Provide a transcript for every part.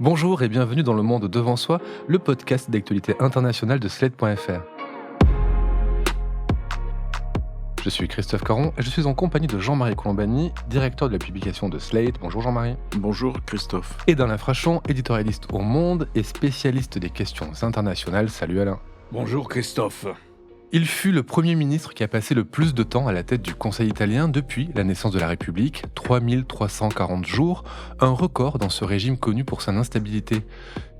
Bonjour et bienvenue dans Le Monde Devant Soi, le podcast d'actualité internationale de Slate.fr. Je suis Christophe Caron et je suis en compagnie de Jean-Marie Colombani, directeur de la publication de Slate. Bonjour Jean-Marie. Bonjour Christophe. Et d'Alain Frachon, éditorialiste au Monde et spécialiste des questions internationales. Salut Alain. Bonjour Christophe. Il fut le Premier ministre qui a passé le plus de temps à la tête du Conseil italien depuis la naissance de la République, 3340 jours, un record dans ce régime connu pour son instabilité.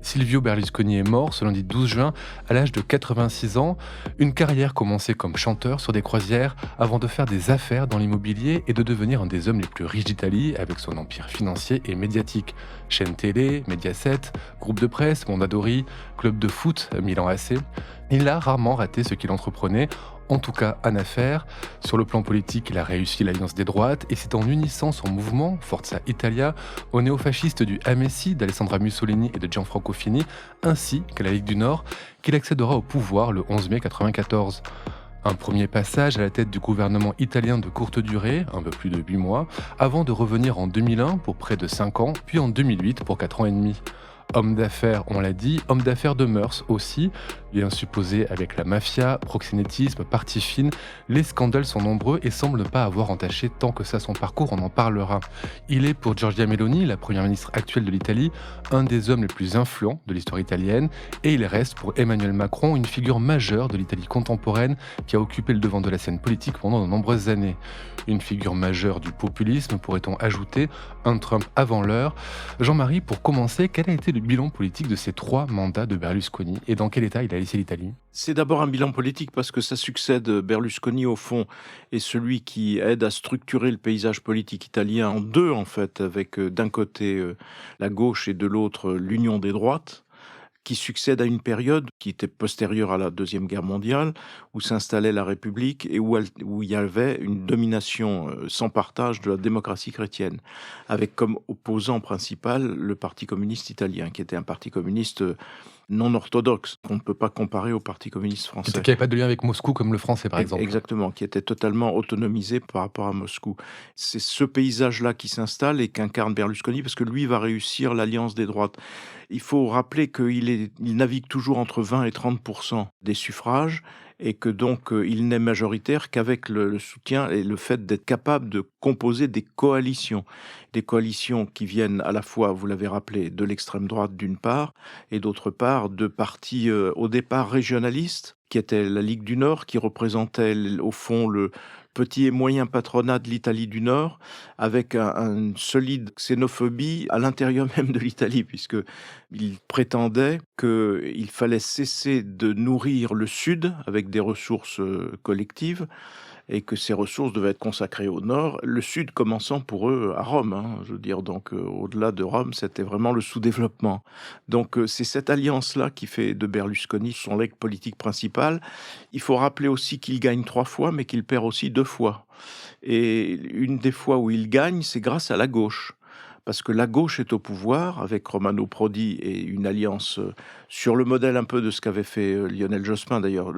Silvio Berlusconi est mort ce lundi 12 juin à l'âge de 86 ans, une carrière commencée comme chanteur sur des croisières avant de faire des affaires dans l'immobilier et de devenir un des hommes les plus riches d'Italie avec son empire financier et médiatique. Chaîne télé, Mediaset, groupe de presse, Mondadori, club de foot, Milan AC. Il a rarement raté ce qu'il entreprenait, en tout cas en affaires. Sur le plan politique, il a réussi l'alliance des droites et c'est en unissant son mouvement, Forza Italia, aux néofascistes du MSI, d'Alessandra Mussolini et de Gianfranco Fini, ainsi qu'à la Ligue du Nord, qu'il accédera au pouvoir le 11 mai 1994. Un premier passage à la tête du gouvernement italien de courte durée, un peu plus de 8 mois, avant de revenir en 2001 pour près de 5 ans, puis en 2008 pour 4 ans et demi. Homme d'affaires, on l'a dit, homme d'affaires de mœurs aussi, liens supposés avec la mafia, proxénétisme, partie fine, les scandales sont nombreux et semblent ne pas avoir entaché tant que ça son parcours, on en parlera. Il est pour Giorgia Meloni, la première ministre actuelle de l'Italie, un des hommes les plus influents de l'histoire italienne, et il reste pour Emmanuel Macron une figure majeure de l'Italie contemporaine qui a occupé le devant de la scène politique pendant de nombreuses années. Une figure majeure du populisme, pourrait-on ajouter, un Trump avant l'heure. Jean-Marie, pour commencer, quel a été le bilan politique de ces 3 mandats de Berlusconi et dans quel état il a laissé l'Italie? C'est d'abord un bilan politique parce que ça succède. Berlusconi, au fond, est celui qui aide à structurer le paysage politique italien en deux, en fait, avec d'un côté la gauche et de l'autre l'union des droites, qui succède à une période qui était postérieure à la Deuxième Guerre mondiale, où s'installait la République et où il y avait une domination sans partage de la démocratie chrétienne, avec comme opposant principal le Parti communiste italien, qui était un parti communiste non orthodoxe, qu'on ne peut pas comparer au Parti communiste français. Qui n'avait pas de lien avec Moscou comme le français, par exemple. Exactement, qui était totalement autonomisé par rapport à Moscou. C'est ce paysage-là qui s'installe et qu'incarne Berlusconi, parce que lui va réussir l'alliance des droites. Il faut rappeler qu'il navigue toujours entre 20 et 30% des suffrages, et que donc il n'est majoritaire qu'avec le soutien et le fait d'être capable de composer des coalitions qui viennent à la fois, vous l'avez rappelé, de l'extrême droite d'une part, et d'autre part de partis au départ régionalistes, qui était la Ligue du Nord, qui représentait au fond le petit et moyen patronat de l'Italie du Nord, avec une solide xénophobie à l'intérieur même de l'Italie, puisqu'il prétendait qu'il fallait cesser de nourrir le Sud avec des ressources collectives, et que ces ressources devaient être consacrées au Nord, le Sud commençant pour eux à Rome. Je veux dire, donc au-delà de Rome, c'était vraiment le sous-développement. Donc c'est cette alliance-là qui fait de Berlusconi son legs politique principal. Il faut rappeler aussi qu'il gagne 3 fois, mais qu'il perd aussi 2 fois. Et une des fois où il gagne, c'est grâce à la gauche. Parce que la gauche est au pouvoir, avec Romano Prodi et une alliance sur le modèle un peu de ce qu'avait fait Lionel Jospin d'ailleurs.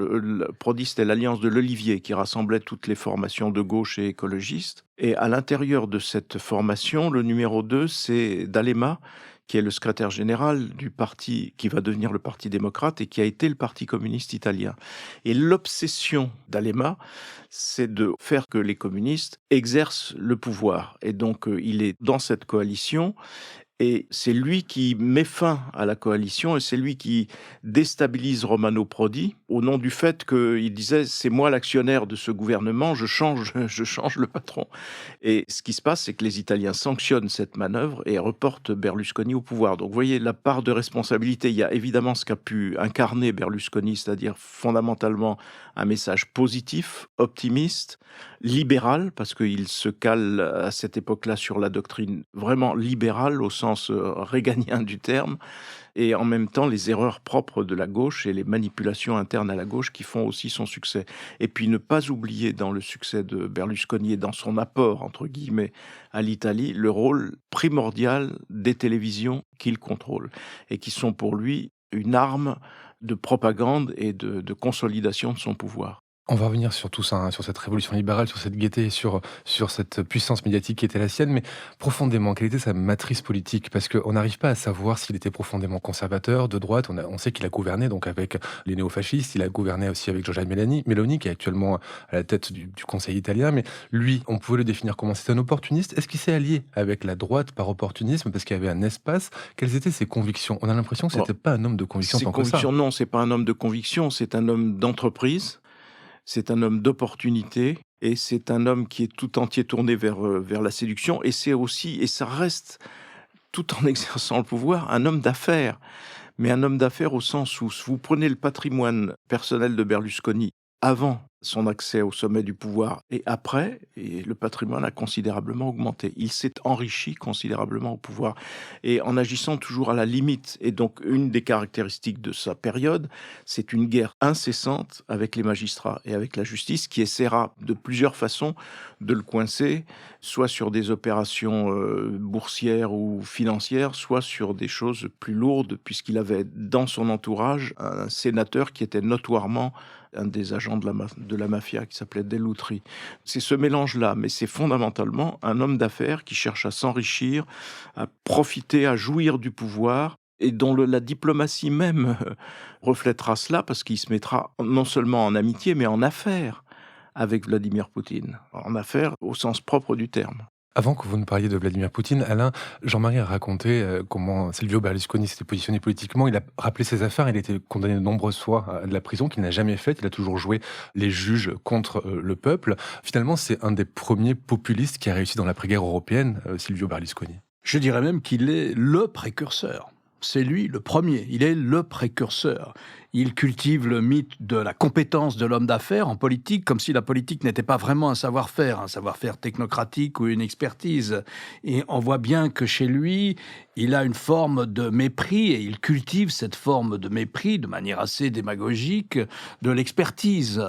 Prodi, c'était l'alliance de l'Olivier qui rassemblait toutes les formations de gauche et écologistes. Et à l'intérieur de cette formation, le numéro 2, c'est D'Alema, qui est le secrétaire général du parti qui va devenir le Parti démocrate et qui a été le Parti communiste italien. Et l'obsession d'Alema, c'est de faire que les communistes exercent le pouvoir. Et donc, il est dans cette coalition. Et c'est lui qui met fin à la coalition et c'est lui qui déstabilise Romano Prodi au nom du fait qu'il disait « c'est moi l'actionnaire de ce gouvernement, je change le patron ». Et ce qui se passe, c'est que les Italiens sanctionnent cette manœuvre et reportent Berlusconi au pouvoir. Donc vous voyez la part de responsabilité. Il y a évidemment ce qu'a pu incarner Berlusconi, c'est-à-dire fondamentalement un message positif, optimiste, libéral, parce qu'il se cale à cette époque-là sur la doctrine vraiment libérale au sens réganien du terme, et en même temps les erreurs propres de la gauche et les manipulations internes à la gauche qui font aussi son succès. Et puis ne pas oublier dans le succès de Berlusconi et dans son apport, entre guillemets, à l'Italie, le rôle primordial des télévisions qu'il contrôle et qui sont pour lui une arme de propagande et de consolidation de son pouvoir. On va revenir sur tout ça, hein, sur cette révolution libérale, sur cette gaieté, sur cette puissance médiatique qui était la sienne, mais profondément, quelle était sa matrice politique? Parce qu'on n'arrive pas à savoir s'il était profondément conservateur, de droite. On sait qu'il a gouverné donc avec les néofascistes, il a gouverné aussi avec Giorgia Meloni, qui est actuellement à la tête du Conseil italien. Mais lui, on pouvait le définir comment? C'est un opportuniste. Est-ce qu'il s'est allié avec la droite par opportunisme parce qu'il y avait un espace? Quelles étaient ses convictions? On a l'impression que Bon, c'était pas un homme de conviction ses tant que ça. convictions, non, c'est pas un homme de conviction, c'est un homme d'entreprise, c'est un homme d'opportunité et c'est un homme qui est tout entier tourné vers la séduction et c'est aussi, et ça reste, tout en exerçant le pouvoir, un homme d'affaires. Mais un homme d'affaires au sens où si vous prenez le patrimoine personnel de Berlusconi avant son accès au sommet du pouvoir et après, et le patrimoine a considérablement augmenté. Il s'est enrichi considérablement au pouvoir et en agissant toujours à la limite. Et donc, une des caractéristiques de sa période, c'est une guerre incessante avec les magistrats et avec la justice qui essaiera de plusieurs façons de le coincer, soit sur des opérations boursières ou financières, soit sur des choses plus lourdes, puisqu'il avait dans son entourage un sénateur qui était notoirement un des agents de la mafia qui s'appelait Dell'Utri. C'est ce mélange-là, mais c'est fondamentalement un homme d'affaires qui cherche à s'enrichir, à profiter, à jouir du pouvoir et dont la diplomatie même reflètera cela parce qu'il se mettra non seulement en amitié, mais en affaires avec Vladimir Poutine. En affaires au sens propre du terme. Avant que vous ne parliez de Vladimir Poutine, Alain, Jean-Marie a raconté comment Silvio Berlusconi s'était positionné politiquement. Il a rappelé ses affaires. Il a été condamné de nombreuses fois à de la prison qu'il n'a jamais faite. Il a toujours joué les juges contre le peuple. Finalement, c'est un des premiers populistes qui a réussi dans l'après-guerre européenne, Silvio Berlusconi. Je dirais même qu'il est le précurseur. C'est lui le premier, il est le précurseur. Il cultive le mythe de la compétence de l'homme d'affaires en politique, comme si la politique n'était pas vraiment un savoir-faire technocratique ou une expertise. Et on voit bien que chez lui, il a une forme de mépris, et il cultive cette forme de mépris de manière assez démagogique, de l'expertise.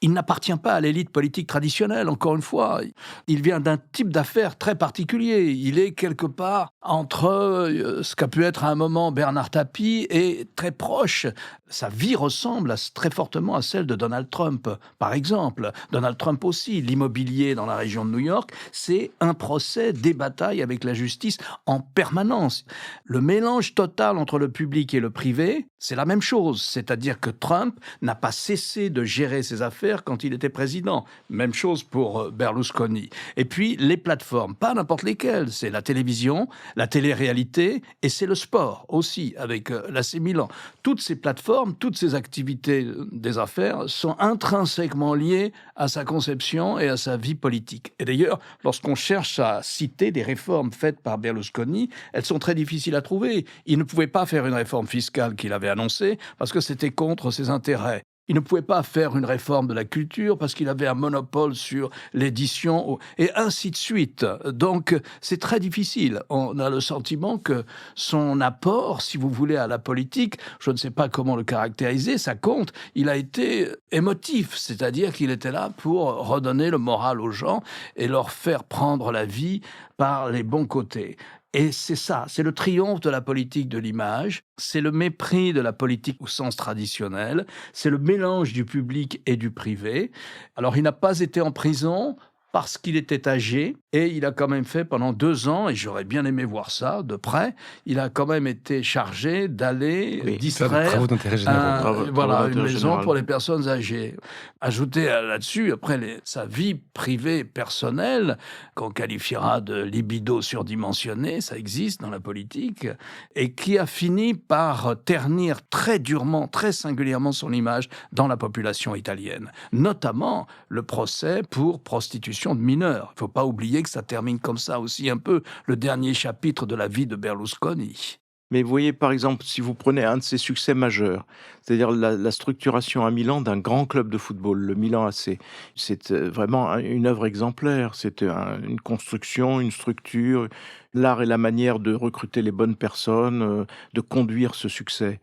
Il n'appartient pas à l'élite politique traditionnelle, encore une fois. Il vient d'un type d'affaires très particulier. Il est quelque part entre ce qu'a pu être à un moment Bernard Tapie et très proche. Sa vie ressemble très fortement à celle de Donald Trump, par exemple. Donald Trump aussi, l'immobilier dans la région de New York, c'est un procès, des batailles avec la justice en permanence. Le mélange total entre le public et le privé, c'est la même chose. C'est-à-dire que Trump n'a pas cessé de gérer ses affaires quand il était président. Même chose pour Berlusconi. Et puis, les plateformes, pas n'importe lesquelles. C'est la télévision, la télé-réalité et c'est le sport aussi, avec l'AC Milan. Toutes ces plateformes, toutes ces activités des affaires sont intrinsèquement liées à sa conception et à sa vie politique. Et d'ailleurs, lorsqu'on cherche à citer des réformes faites par Berlusconi, elles sont très difficiles à trouver. Il ne pouvait pas faire une réforme fiscale qu'il avait annoncée parce que c'était contre ses intérêts. Il ne pouvait pas faire une réforme de la culture parce qu'il avait un monopole sur l'édition, et ainsi de suite. Donc, c'est très difficile. On a le sentiment que son apport, si vous voulez, à la politique, je ne sais pas comment le caractériser, ça compte, il a été émotif, c'est-à-dire qu'il était là pour redonner le moral aux gens et leur faire prendre la vie par les bons côtés. Et c'est ça, c'est le triomphe de la politique de l'image, c'est le mépris de la politique au sens traditionnel, c'est le mélange du public et du privé. Alors il n'a pas été en prison parce qu'il était âgé, et il a quand même fait pendant 2 ans, et j'aurais bien aimé voir ça de près, il a quand même été chargé d'aller distraire Travaux d'intérêt général. une maison pour les personnes âgées. Ajoutez là-dessus, après sa vie privée personnelle, qu'on qualifiera de libido surdimensionné, ça existe dans la politique, et qui a fini par ternir très durement, très singulièrement son image dans la population italienne. Notamment le procès pour prostitution de mineurs. Il ne faut pas oublier que ça termine comme ça aussi un peu le dernier chapitre de la vie de Berlusconi. Mais vous voyez, par exemple, si vous prenez un de ses succès majeurs, c'est-à-dire la structuration à Milan d'un grand club de football, le Milan AC, c'est vraiment une œuvre exemplaire. C'est une construction, une structure, l'art et la manière de recruter les bonnes personnes, de conduire ce succès.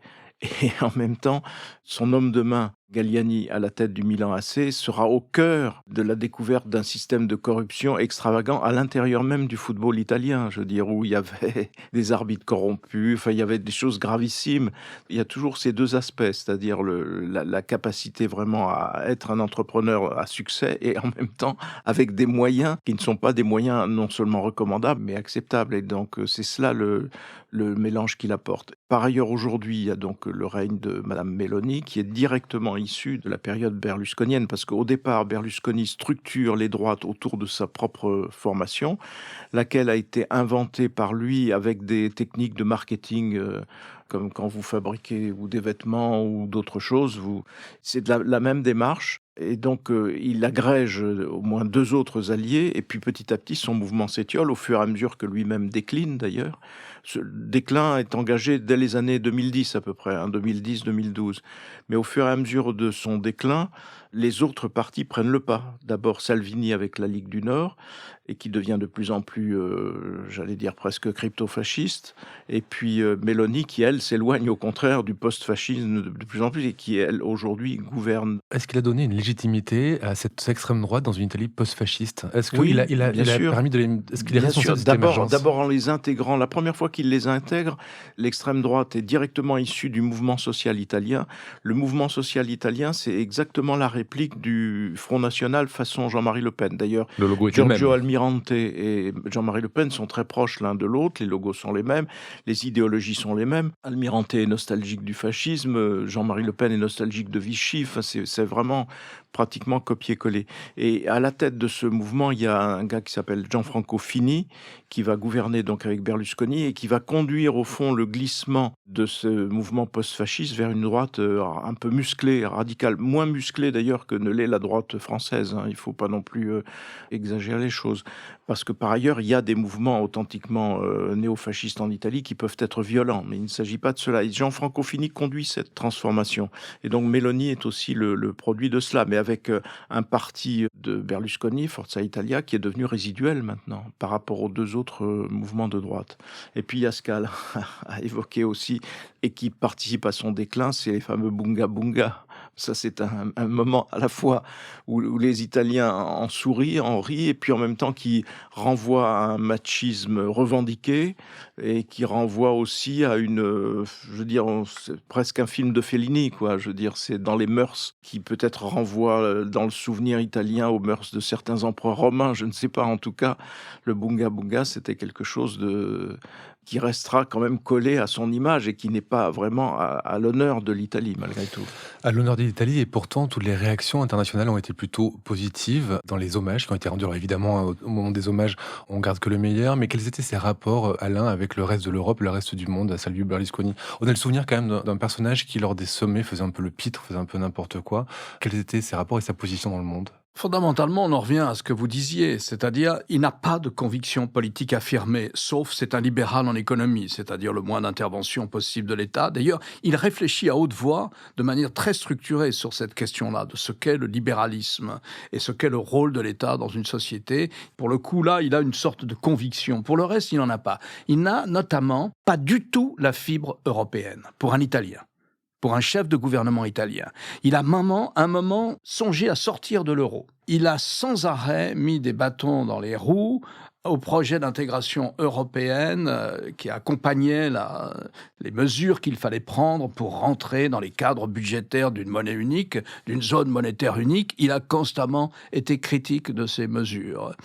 Et en même temps, son homme de main, Galliani, à la tête du Milan AC, sera au cœur de la découverte d'un système de corruption extravagant à l'intérieur même du football italien, je veux dire, où il y avait des arbitres corrompus, enfin, il y avait des choses gravissimes. Il y a toujours ces deux aspects, c'est-à-dire la capacité vraiment à être un entrepreneur à succès et en même temps avec des moyens qui ne sont pas des moyens non seulement recommandables, mais acceptables. Et donc, c'est cela le mélange qu'il apporte. Par ailleurs, aujourd'hui, il y a donc le règne de Madame Meloni, qui est directement issue de la période berlusconienne, parce qu'au départ, Berlusconi structure les droites autour de sa propre formation, laquelle a été inventée par lui avec des techniques de marketing, comme quand vous fabriquez ou des vêtements ou d'autres choses, c'est de la même démarche. Et donc, il agrège au moins deux autres alliés, et puis petit à petit, son mouvement s'étiole au fur et à mesure que lui-même décline d'ailleurs. Ce déclin est engagé dès les années 2010 à peu près, 2010-2012. Mais au fur et à mesure de son déclin, les autres partis prennent le pas. D'abord Salvini avec la Ligue du Nord, et qui devient de plus en plus, j'allais dire presque crypto-fasciste. Et puis Meloni qui, elle, s'éloigne au contraire du post-fascisme de plus en plus, et qui, elle, aujourd'hui, gouverne. Est-ce qu'il a donné une légitimité à cette extrême droite dans une Italie post-fasciste? Est-ce Oui, qu'il a, il a, bien il a sûr. permis de les... Est-ce qu'il est Bien responsable sûr, de cette émergence? d'abord en les intégrant. La première fois qu'il les intègre, l'extrême droite est directement issue du mouvement social italien. Le mouvement social italien, c'est exactement la réplique du Front National façon Jean-Marie Le Pen. D'ailleurs, Le logo est le Giorgio même. Almirante et Jean-Marie Le Pen sont très proches l'un de l'autre. Les logos sont les mêmes, les idéologies sont les mêmes. Almirante est nostalgique du fascisme, Jean-Marie Le Pen est nostalgique de Vichy. Enfin, c'est vraiment pratiquement copier-coller. Et à la tête de ce mouvement, il y a un gars qui s'appelle Gianfranco Fini, qui va gouverner donc avec Berlusconi et qui va conduire au fond le glissement de ce mouvement post-fasciste vers une droite un peu musclée, radicale, moins musclée d'ailleurs que ne l'est la droite française. Il ne faut pas non plus exagérer les choses. Parce que par ailleurs, il y a des mouvements authentiquement néo-fascistes en Italie qui peuvent être violents, mais il ne s'agit pas de cela. Et Gianfranco Fini conduit cette transformation. Et donc Meloni est aussi le produit de cela, mais avec un parti de Berlusconi, Forza Italia, qui est devenu résiduel maintenant par rapport aux deux autres mouvements de droite. Et puis il y a ce qu'Alain a évoqué aussi et qui participe à son déclin, c'est les fameux Bunga Bunga. Ça, c'est un moment à la fois où les Italiens en sourient, en rient, et puis en même temps qui renvoie à un machisme revendiqué et qui renvoie aussi à je veux dire, c'est presque un film de Fellini, quoi. Je veux dire, c'est dans les mœurs qui peut-être renvoie dans le souvenir italien aux mœurs de certains empereurs romains, je ne sais pas. En tout cas, le Bunga Bunga, c'était quelque chose qui restera quand même collé à son image et qui n'est pas vraiment à l'honneur de l'Italie, malgré tout. À l'honneur de l'Italie, et pourtant, toutes les réactions internationales ont été plutôt positives dans les hommages qui ont été rendus. Alors évidemment, au moment des hommages, on garde que le meilleur, mais quels étaient ses rapports, Alain, avec le reste de l'Europe, le reste du monde, à Silvio Berlusconi? On a le souvenir quand même d'un personnage qui, lors des sommets, faisait un peu le pitre, faisait un peu n'importe quoi. Quels étaient ses rapports et sa position dans le monde? Fondamentalement, on en revient à ce que vous disiez, c'est-à-dire il n'a pas de conviction politique affirmée, sauf c'est un libéral en économie, c'est-à-dire le moins d'intervention possible de l'État. D'ailleurs, il réfléchit à haute voix, de manière très structurée sur cette question-là, de ce qu'est le libéralisme et ce qu'est le rôle de l'État dans une société. Pour le coup, là, il a une sorte de conviction. Pour le reste, il n'en a pas. Il n'a notamment pas du tout la fibre européenne, pour un Italien. Pour un chef de gouvernement italien. Il a un moment songé à sortir de l'euro. Il a sans arrêt mis des bâtons dans les roues au projet d'intégration européenne qui accompagnait les mesures qu'il fallait prendre pour rentrer dans les cadres budgétaires d'une monnaie unique, d'une zone monétaire unique. Il a constamment été critique de ces mesures.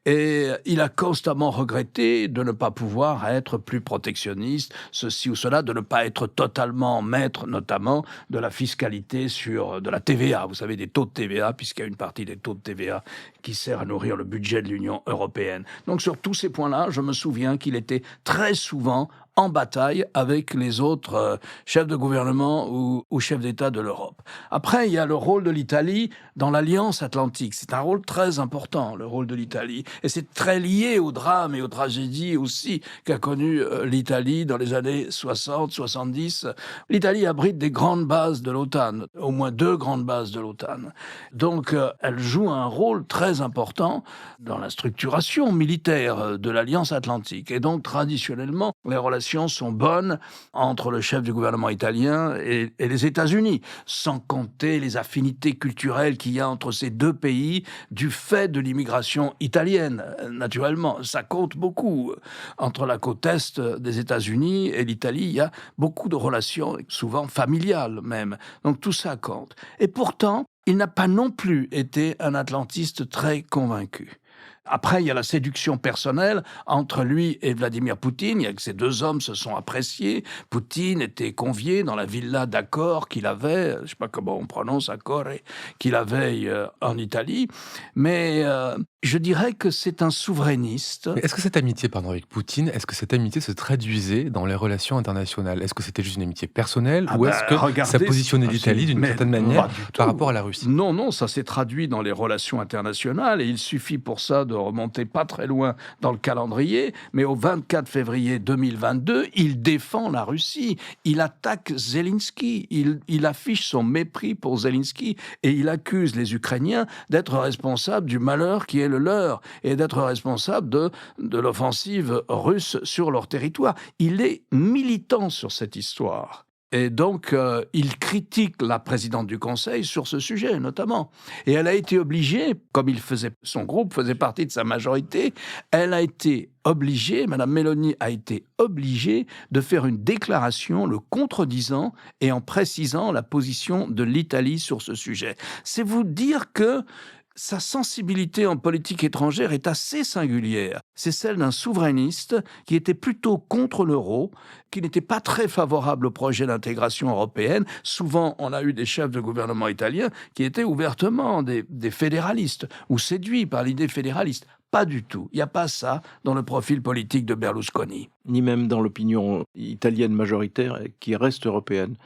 Et il a constamment regretté de ne pas pouvoir être plus protectionniste, ceci ou cela, de ne pas être totalement maître, notamment, de la fiscalité de la TVA. Vous savez, des taux de TVA, puisqu'il y a une partie des taux de TVA qui sert à nourrir le budget de l'Union européenne. Donc sur tous ces points-là, je me souviens qu'il était très souvent en bataille avec les autres chefs de gouvernement ou chefs d'État de l'Europe. Après, il y a le rôle de l'Italie dans l'Alliance Atlantique. C'est un rôle très important, le rôle de l'Italie. Et c'est très lié au drame et aux tragédies aussi qu'a connu l'Italie dans les années 60, 70. L'Italie abrite des grandes bases de l'OTAN, au moins 2 grandes bases de l'OTAN. Donc, elle joue un rôle très important dans la structuration militaire de l'Alliance Atlantique. Et donc, traditionnellement, les relations relations sont bonnes entre le chef du gouvernement italien et les États-Unis, sans compter les affinités culturelles qu'il y a entre ces deux pays du fait de l'immigration italienne. Naturellement, ça compte beaucoup. Entre la côte est des États-Unis et l'Italie, il y a beaucoup de relations, souvent familiales même. Donc tout ça compte. Et pourtant, il n'a pas non plus été un atlantiste très convaincu. Après, il y a la séduction personnelle entre lui et Vladimir Poutine. Il y a que ces deux hommes se sont appréciés. Poutine était convié dans la villa d'Accore qu'il avait, je ne sais pas comment on prononce Accore, qu'il avait en Italie. Mais je dirais que c'est un souverainiste. Mais est-ce que cette amitié, pardon, avec Poutine, est-ce que cette amitié se traduisait dans les relations internationales? Est-ce que c'était juste une amitié personnelle ou est-ce que ça positionnait l'Italie d'une certaine manière par rapport à la Russie? Non, ça s'est traduit dans les relations internationales et il suffit pour ça de remonter pas très loin dans le calendrier, mais au 24 février 2022, il défend la Russie, il attaque Zelensky, il affiche son mépris pour Zelensky et il accuse les Ukrainiens d'être responsables du malheur qui est le leur et d'être responsables de l'offensive russe sur leur territoire. Il est militant sur cette histoire. Et donc, il critique la présidente du Conseil sur ce sujet, notamment. Et elle a été obligée, comme son groupe faisait partie de sa majorité, Madame Meloni a été obligée de faire une déclaration le contredisant et en précisant la position de l'Italie sur ce sujet. C'est vous dire que sa sensibilité en politique étrangère est assez singulière. C'est celle d'un souverainiste qui était plutôt contre l'euro, qui n'était pas très favorable au projet d'intégration européenne. Souvent, on a eu des chefs de gouvernement italiens qui étaient ouvertement des fédéralistes ou séduits par l'idée fédéraliste. Pas du tout. Il n'y a pas ça dans le profil politique de Berlusconi. Ni même dans l'opinion italienne majoritaire qui reste européenne.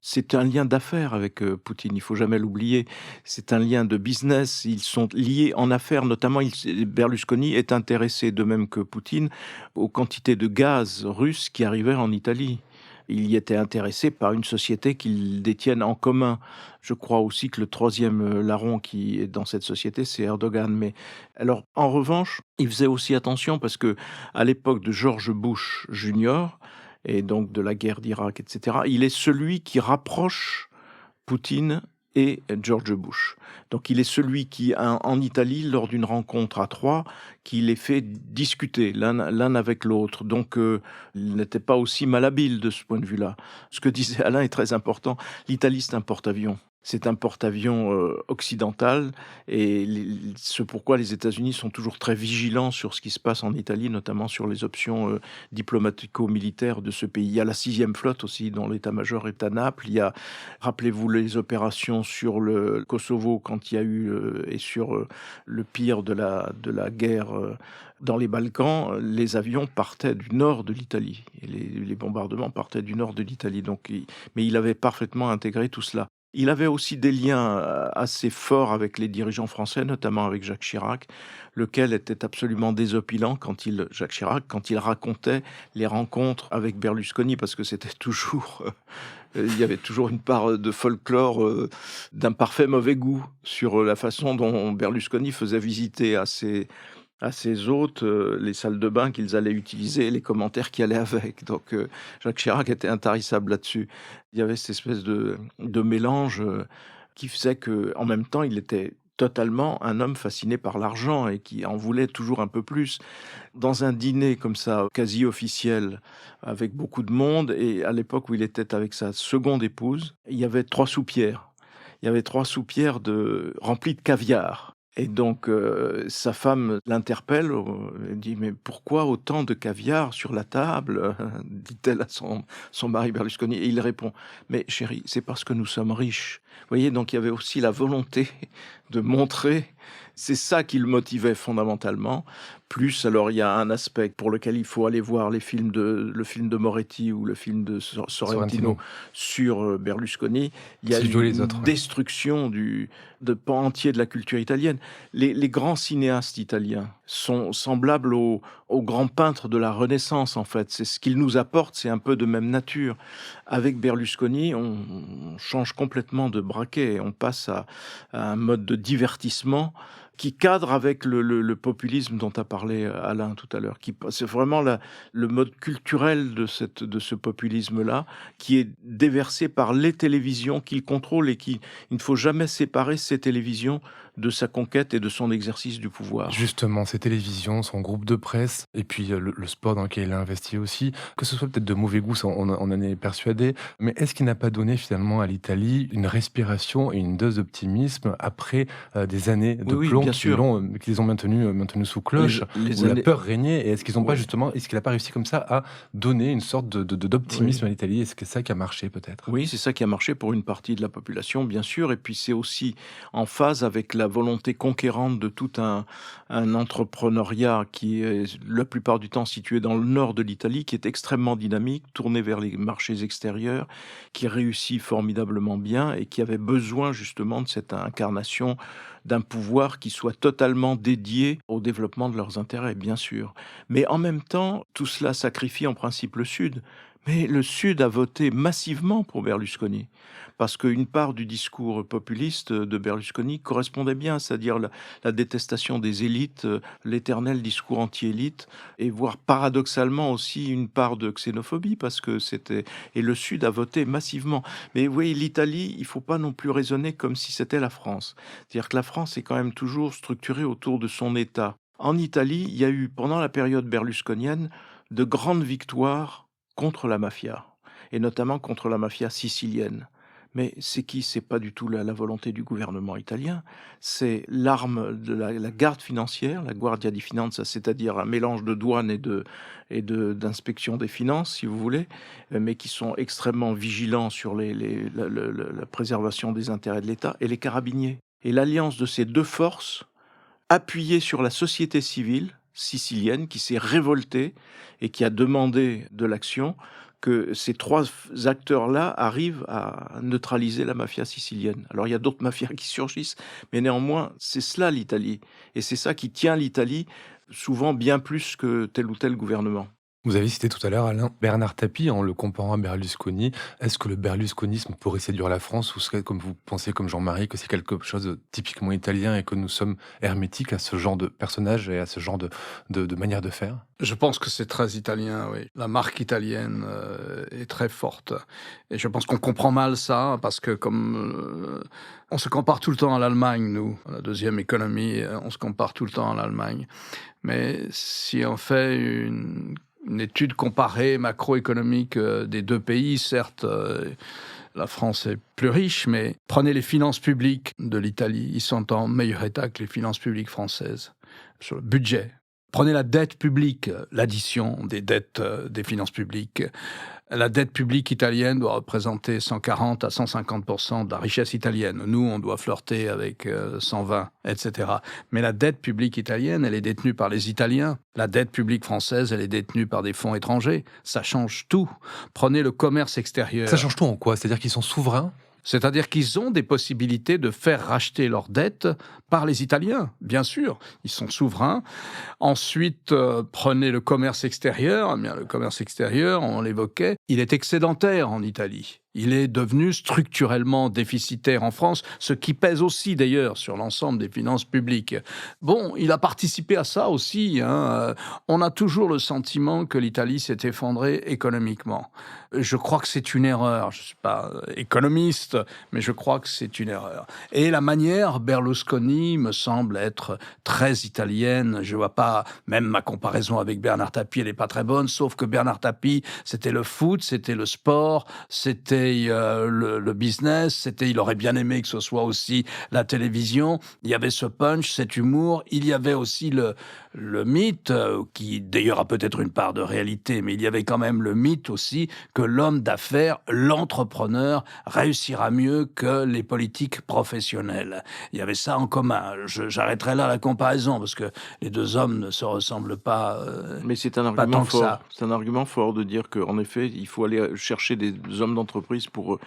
C'est un lien d'affaires avec Poutine, il faut jamais l'oublier. C'est un lien de business, ils sont liés en affaires, notamment Berlusconi est intéressé, de même que Poutine, aux quantités de gaz russe qui arrivaient en Italie. Il y était intéressé par une société qu'ils détiennent en commun. Je crois aussi que le troisième larron qui est dans cette société, c'est Erdogan. Mais alors, en revanche, il faisait aussi attention parce que à l'époque de George Bush Jr., et donc de la guerre d'Irak, etc., il est celui qui rapproche Poutine et George Bush. Donc il est celui qui, en Italie, lors d'une rencontre à trois, qui les fait discuter l'un avec l'autre. Donc il n'était pas aussi malhabile de ce point de vue-là. Ce que disait Alain est très important. L'Italie, c'est un porte-avions. C'est un porte-avions occidental et ce pourquoi les États-Unis sont toujours très vigilants sur ce qui se passe en Italie, notamment sur les options diplomatico-militaires de ce pays. Il y a la 6e flotte aussi, dont l'état-major est à Naples. Il y a, rappelez-vous, les opérations sur le Kosovo quand il y a eu, et sur le pire de la guerre dans les Balkans, les avions partaient du nord de l'Italie. Et les bombardements partaient du nord de l'Italie. Mais il avait parfaitement intégré tout cela. Il avait aussi des liens assez forts avec les dirigeants français, notamment avec Jacques Chirac, lequel était absolument désopilant Jacques Chirac, quand il racontait les rencontres avec Berlusconi, parce que c'était toujours... il y avait toujours une part de folklore d'un parfait mauvais goût sur la façon dont Berlusconi faisait visiter à ses hôtes les salles de bain qu'ils allaient utiliser et les commentaires qui allaient avec. Donc Jacques Chirac était intarissable là-dessus. Il y avait cette espèce de mélange qui faisait qu'en même temps, il était totalement un homme fasciné par l'argent et qui en voulait toujours un peu plus. Dans un dîner comme ça, quasi officiel, avec beaucoup de monde, et à l'époque où il était avec sa seconde épouse, il y avait 3 soupières. Il y avait 3 soupières remplies de caviar. Et donc, sa femme l'interpelle, elle dit « Mais pourquoi autant de caviar sur la table ?» dit-elle à son mari Berlusconi. Et il répond « Mais chérie, c'est parce que nous sommes riches. » Vous voyez, donc il y avait aussi la volonté de montrer, c'est ça qui le motivait fondamentalement. Plus, alors il y a un aspect pour lequel il faut aller voir le film de Moretti ou le film de Sorrentino sur Berlusconi. Il y a une destruction de pans entiers de la culture italienne. Les grands cinéastes italiens sont semblables aux grands peintres de la Renaissance, en fait. C'est ce qu'ils nous apportent, c'est un peu de même nature. Avec Berlusconi, on change complètement de braquet. On passe à un mode de divertissement qui cadre avec le populisme dont a parlé Alain tout à l'heure. C'est vraiment le mode culturel de ce populisme-là, qui est déversé par les télévisions qu'il contrôle et il ne faut jamais séparer ces télévisions de sa conquête et de son exercice du pouvoir. Justement, ses télévisions, son groupe de presse, et puis le sport dans lequel il a investi aussi, que ce soit peut-être de mauvais goût, ça, on en est persuadé, mais est-ce qu'il n'a pas donné finalement à l'Italie une respiration et une dose d'optimisme après des années de Oui, plomb bien sûr. qui les ont maintenus sous cloche, où la peur régnait, et est-ce qu'il n'a pas réussi comme ça à donner une sorte d'optimisme à l'Italie? Est-ce que c'est ça qui a marché peut-être? Oui, c'est ça qui a marché pour une partie de la population, bien sûr, et puis c'est aussi en phase avec la volonté conquérante de tout un entrepreneuriat qui est la plupart du temps situé dans le nord de l'Italie, qui est extrêmement dynamique, tourné vers les marchés extérieurs, qui réussit formidablement bien et qui avait besoin justement de cette incarnation d'un pouvoir qui soit totalement dédié au développement de leurs intérêts, bien sûr. Mais en même temps, tout cela sacrifie en principe le Sud. Mais le Sud a voté massivement pour Berlusconi, parce qu'une part du discours populiste de Berlusconi correspondait bien, c'est-à-dire la détestation des élites, l'éternel discours anti-élite, et voire paradoxalement aussi une part de xénophobie, parce que c'était... Et le Sud a voté massivement. Mais vous voyez, l'Italie, il ne faut pas non plus raisonner comme si c'était la France. C'est-à-dire que la France est quand même toujours structurée autour de son État. En Italie, il y a eu, pendant la période berlusconienne, de grandes victoires contre la mafia, et notamment contre la mafia sicilienne. Mais c'est qui? C'est pas du tout la volonté du gouvernement italien. C'est l'arme de la garde financière, la Guardia di Finanza, c'est-à-dire un mélange de douane d'inspection des finances, si vous voulez, mais qui sont extrêmement vigilants sur la préservation des intérêts de l'État, et les carabiniers. Et l'alliance de ces deux forces, appuyée sur la société civile sicilienne, qui s'est révoltée et qui a demandé de l'action, que ces trois acteurs-là arrivent à neutraliser la mafia sicilienne. Alors il y a d'autres mafias qui surgissent, mais néanmoins, c'est cela l'Italie. Et c'est ça qui tient l'Italie, souvent bien plus que tel ou tel gouvernement. Vous avez cité tout à l'heure Alain Bernard Tapie en le comparant à Berlusconi. Est-ce que le berlusconisme pourrait séduire la France, ou serait, comme vous pensez, comme Jean-Marie, que c'est quelque chose de typiquement italien et que nous sommes hermétiques à ce genre de personnage et à ce genre de manière de faire? Je pense que c'est très italien, oui. La marque italienne est très forte. Et je pense qu'on comprend mal ça, parce que on se compare tout le temps à l'Allemagne, nous, la deuxième économie, on se compare tout le temps à l'Allemagne. Mais si on fait une étude comparée macroéconomique des deux pays, certes, la France est plus riche, mais prenez les finances publiques de l'Italie, ils sont en meilleur état que les finances publiques françaises sur le budget. Prenez la dette publique, l'addition des dettes des finances publiques. La dette publique italienne doit représenter 140 à 150% de la richesse italienne. Nous, on doit flirter avec 120, etc. Mais la dette publique italienne, elle est détenue par les Italiens. La dette publique française, elle est détenue par des fonds étrangers. Ça change tout. Prenez le commerce extérieur. Ça change tout en quoi? C'est-à-dire qu'ils sont souverains? C'est-à-dire qu'ils ont des possibilités de faire racheter leurs dettes par les Italiens, bien sûr. Ils sont souverains. Ensuite, prenez le commerce extérieur. Eh bien, le commerce extérieur, on l'évoquait, il est excédentaire en Italie. Il est devenu structurellement déficitaire en France, ce qui pèse aussi d'ailleurs sur l'ensemble des finances publiques. Bon, il a participé à ça aussi. On a toujours le sentiment que l'Italie s'est effondrée économiquement. Je crois que c'est une erreur. Je ne suis pas économiste, mais je crois que c'est une erreur. Et la manière Berlusconi me semble être très italienne. Je ne vois pas, même ma comparaison avec Bernard Tapie, elle n'est pas très bonne, sauf que Bernard Tapie, c'était le foot, c'était le sport, c'était le business, il aurait bien aimé que ce soit aussi la télévision. Il y avait ce punch, cet humour. Il y avait aussi le mythe, qui d'ailleurs a peut-être une part de réalité, mais il y avait quand même le mythe aussi que l'homme d'affaires, l'entrepreneur, réussira mieux que les politiques professionnels. Il y avait ça en commun. J'arrêterai là la comparaison, parce que les deux hommes ne se ressemblent pas. Mais c'est un pas argument tant que fort. ça. C'est un argument fort de dire qu'en effet, Il faut aller chercher des hommes d'entreprise pour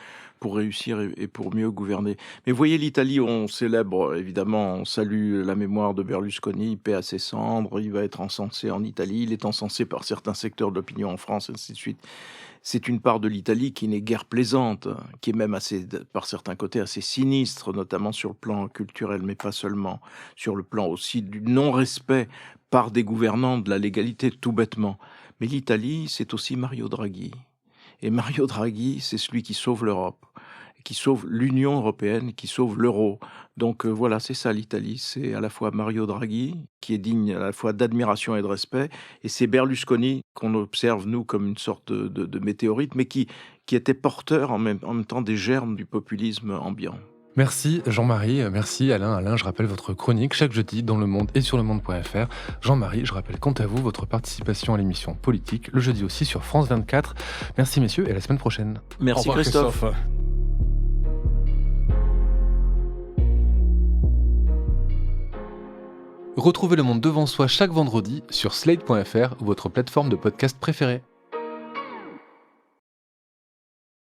réussir et pour mieux gouverner. Mais voyez l'Italie, on célèbre, évidemment, on salue la mémoire de Berlusconi, paix à ses cendres, il va être encensé en Italie, il est encensé par certains secteurs de l'opinion en France, et ainsi de suite. C'est une part de l'Italie qui n'est guère plaisante, qui est même assez, par certains côtés, assez sinistre, notamment sur le plan culturel, mais pas seulement, sur le plan aussi du non-respect par des gouvernants de la légalité, tout bêtement. Mais l'Italie, c'est aussi Mario Draghi. Et Mario Draghi, c'est celui qui sauve l'Europe, qui sauve l'Union européenne, qui sauve l'euro. Donc voilà, c'est ça l'Italie. C'est à la fois Mario Draghi, qui est digne à la fois d'admiration et de respect, et c'est Berlusconi qu'on observe, nous, comme une sorte de météorite, mais qui était porteur en même temps des germes du populisme ambiant. Merci Jean-Marie, merci Alain. Alain, je rappelle votre chronique chaque jeudi dans Le Monde et sur lemonde.fr. Jean-Marie, je rappelle quant à vous votre participation à l'émission Politique, le jeudi aussi sur France 24. Merci messieurs et à la semaine prochaine. Merci Au revoir, Christophe. Retrouvez Le Monde devant soi chaque vendredi sur slate.fr ou votre plateforme de podcast préférée.